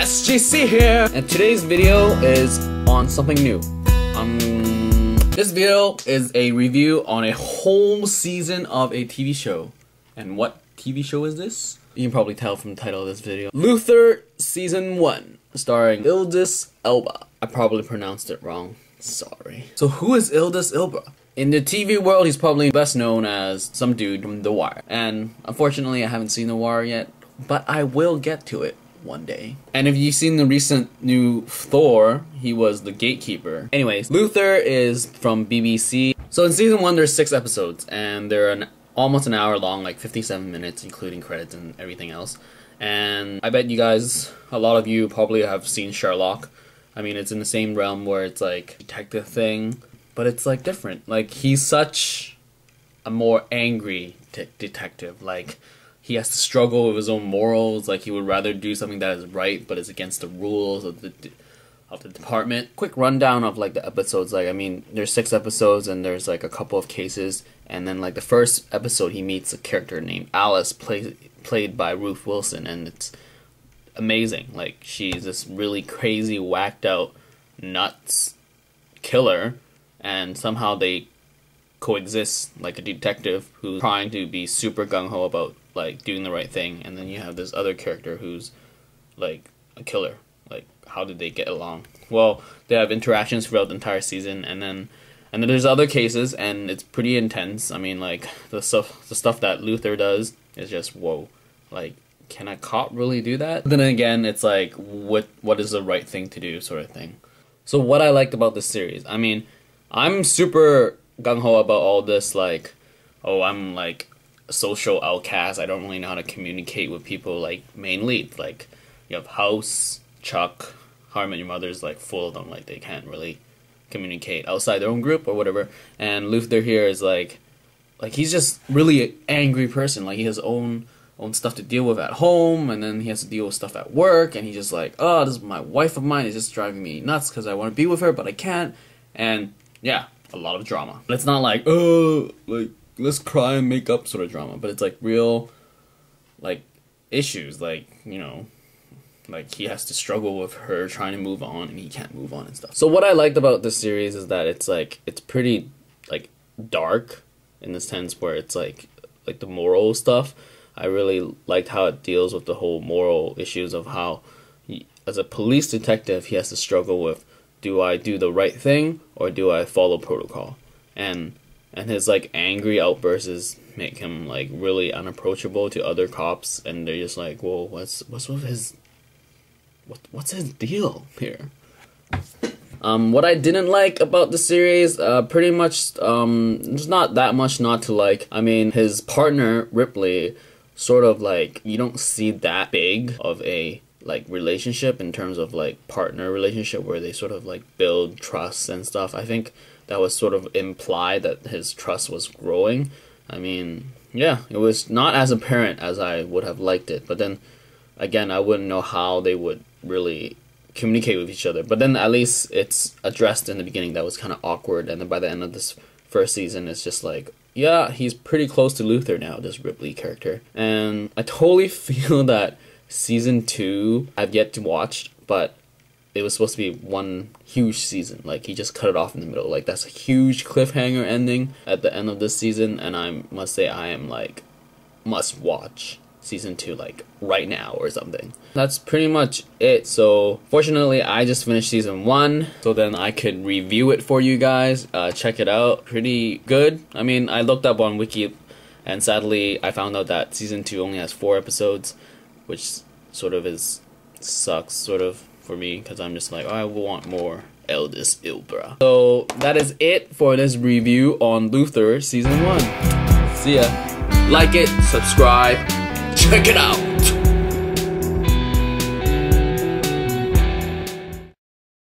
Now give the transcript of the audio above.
SGC here, and today's video is on something new. This video is a review on a whole season of a TV show. And what TV show is this? You can probably tell from the title of this video. Luther Season 1, starring Idris Elba. I probably pronounced it wrong. Sorry. So who is Idris Elba? In the TV world, he's probably best known as some dude from The Wire. And unfortunately, I haven't seen The Wire yet, but I will get to it one day. And if you've seen the recent new Thor, he was the gatekeeper. Anyways, Luther is from BBC. So in season 1, there's 6 episodes, and they're almost an hour long, like 57 minutes, including credits and everything else. And I bet you guys, a lot of you probably have seen Sherlock. I mean, it's in the same realm where it's like a detective thing, but it's like different. Like, he's such a more angry detective. Like, he has to struggle with his own morals. Like, he would rather do something that is right, but is against the rules of the department. Quick rundown of like the episodes. Like, I mean, there's 6 episodes, and there's like a couple of cases. And then like the first episode, he meets a character named Alice, played by Ruth Wilson, and it's amazing. Like, she's this really crazy, whacked out, nuts killer, and somehow they coexist, like a detective who's trying to be super gung-ho about like doing the right thing, and then you have this other character who's like a killer. Like, how did they get along? Well, they have interactions throughout the entire season, and then there's other cases, and it's pretty intense. I mean, like, the stuff that Luther does is just whoa. Like, can a cop really do that? But then again, it's like, what is the right thing to do, sort of thing. So what I liked about this series, I mean, I'm super gung-ho about all this, like, oh, I'm like a social outcast, I don't really know how to communicate with people, like main lead. Like, you have House, Chuck, How I Met Your Mother's like full of them, like they can't really communicate outside their own group or whatever. And Luther here is like he's just really an angry person. Like, he has own stuff to deal with at home, and then he has to deal with stuff at work, and he's just like, oh, this is my wife of mine is just driving me nuts because I want to be with her, but I can't. And yeah, a lot of drama. But it's not like, oh, like, let's cry and make up sort of drama, but it's like real, like, issues, like, you know, like he has to struggle with her trying to move on, and he can't move on and stuff. So what I liked about this series is that it's like, it's pretty like dark in the sense where it's like the moral stuff. I really liked how it deals with the whole moral issues of how he, as a police detective, he has to struggle with, do I do the right thing or do I follow protocol? And his like angry outbursts make him like really unapproachable to other cops, and they're just like, whoa, what's with his what's his deal here? What I didn't like about the series, pretty much, there's not that much not to like. I mean, his partner Ripley, sort of like, you don't see that big of a like relationship in terms of like partner relationship where they sort of like build trust and stuff. I think that was sort of implied that his trust was growing. I mean, yeah, it was not as apparent as I would have liked it, but then again, I wouldn't know how they would really communicate with each other. But then at least it's addressed in the beginning that was kind of awkward, and then by the end of this first season, it's just like, yeah, he's pretty close to Luther now, this Ripley character. And I totally feel that season 2 I've yet to watch, but it was supposed to be one huge season. Like, he just cut it off in the middle. Like, that's a huge cliffhanger ending at the end of this season, and I must say I am like, must watch season 2 like right now or something. That's pretty much it. So fortunately, I just finished season 1, so then I could review it for you guys. Check it out. Pretty good. I mean, I looked up on Wiki, and sadly I found out that season 2 only has 4 episodes, which sort of sucks sort of for me, because I'm just like, oh, I want more Idris Elba. So that is it for this review on Luther season 1. See ya. Like it, subscribe, check it out.